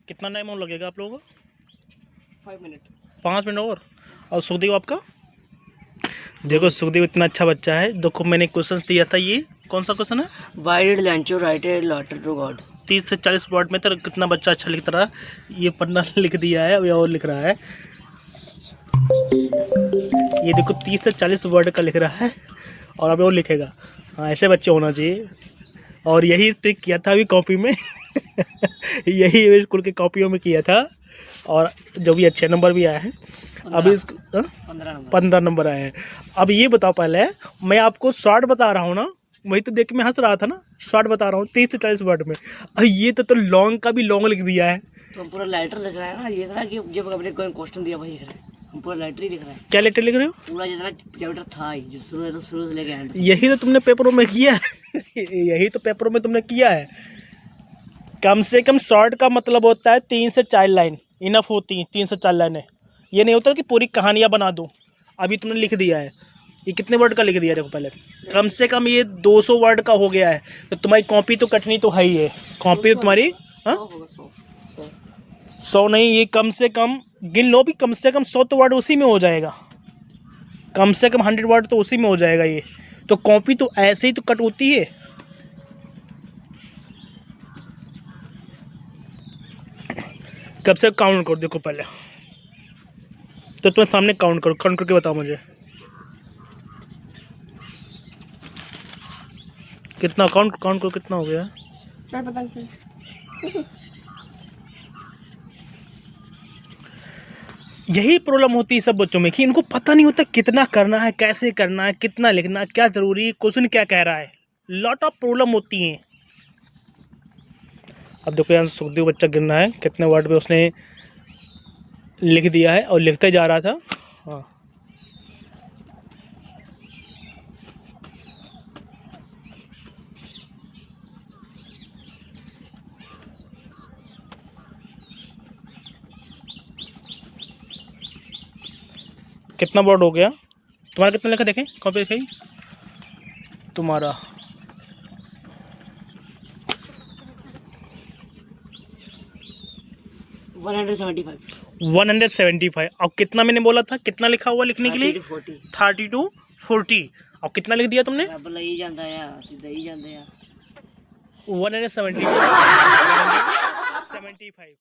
कितना टाइम और लगेगा आप लोगों को? 5 मिनट। 5 मिनट और सुखदेव आपका? देखो सुखदेव इतना अच्छा बच्चा है। देखो मैंने क्वेश्चंस दिया था, ये कौन सा क्वेश्चन है? Why did Lancho write a letter to God? 30 से 40 वर्ड में तो कितना बच्चा अच्छा लिख रहा है। ये पन्ना लिख दिया है, अभी और लिख रहा है। ये देखो 30 से 40 वर्ड का लिख रहा है और अभी और लिखेगा। हाँ, ऐसे बच्चे होना चाहिए। और यही ट्रिक किया था अभी कॉपी में यही स्कूल के कॉपियों में किया था और जो भी अच्छे नंबर भी आए हैं। अभी 15 नंबर आए हैं। अब ये बताओ, पहले मैं आपको शॉर्ट बता रहा हूँ ना, वही तो देख के मैं हंस रहा था ना। शॉर्ट बता रहा हूँ 30 से 40 वर्ड में, और ये तो लॉन्ग का भी लॉन्ग लिख दिया है। तो हम पूरा लेटर लिख रहा है ना, ये लिख रहा है कि जब अपने कोई क्वेश्चन दिया वही लिख रहा है। हम पूरा लेटर ही लिख रहे हैं। क्या लेटर लिख रहे हो? पूरा जितना चैप्टर था ही, शुरू से लेके एंड। यही तो तुमने पेपरों में किया है यही तो पेपरों में तुमने किया है। कम से कम शॉर्ट का मतलब होता है 3 से 4 लाइन इनफ होती हैं। 3 से 4 लाइनें, ये नहीं होता कि पूरी कहानियाँ बना दो। अभी तुमने लिख दिया है, ये कितने वर्ड का लिख दिया? देखो पहले कम से कम ये 200 वर्ड का हो गया है। तो तुम्हारी कॉपी तो कटनी तो है ही है। कॉपी तो तुम्हारी 100 नहीं, ये कम से कम गिन लो भी, कम से कम 100 तो वर्ड उसी में हो जाएगा। कम से कम 100 वर्ड तो उसी में हो जाएगा। ये तो कॉपी तो ऐसे ही तो कट होती है। कब से काउंट करो, देखो पहले तो तुम्हें सामने काउंट करो, काउंट करके बताओ मुझे कितना काउंट करो, कितना हो गया? पता नहीं। यही प्रॉब्लम होती है सब बच्चों में कि इनको पता नहीं होता कितना करना है, कैसे करना है, कितना लिखना है, क्या जरूरी है, क्वेश्चन क्या कह रहा है। लॉट ऑफ प्रॉब्लम होती हैं। अब देखो यहाँ सुखदेव बच्चा गिनना है कितने वर्ड में उसने लिख दिया है और लिखते जा रहा था। हाँ, कितना वर्ड हो गया तुम्हारा? कितना लिखा देखें, कॉपी दिखाई तुम्हारा। $175। 175। और कितना मैंने बोला था, कितना लिखा हुआ लिखने के लिए? 30 to 40। और कितना लिख दिया तुमने? 175। 175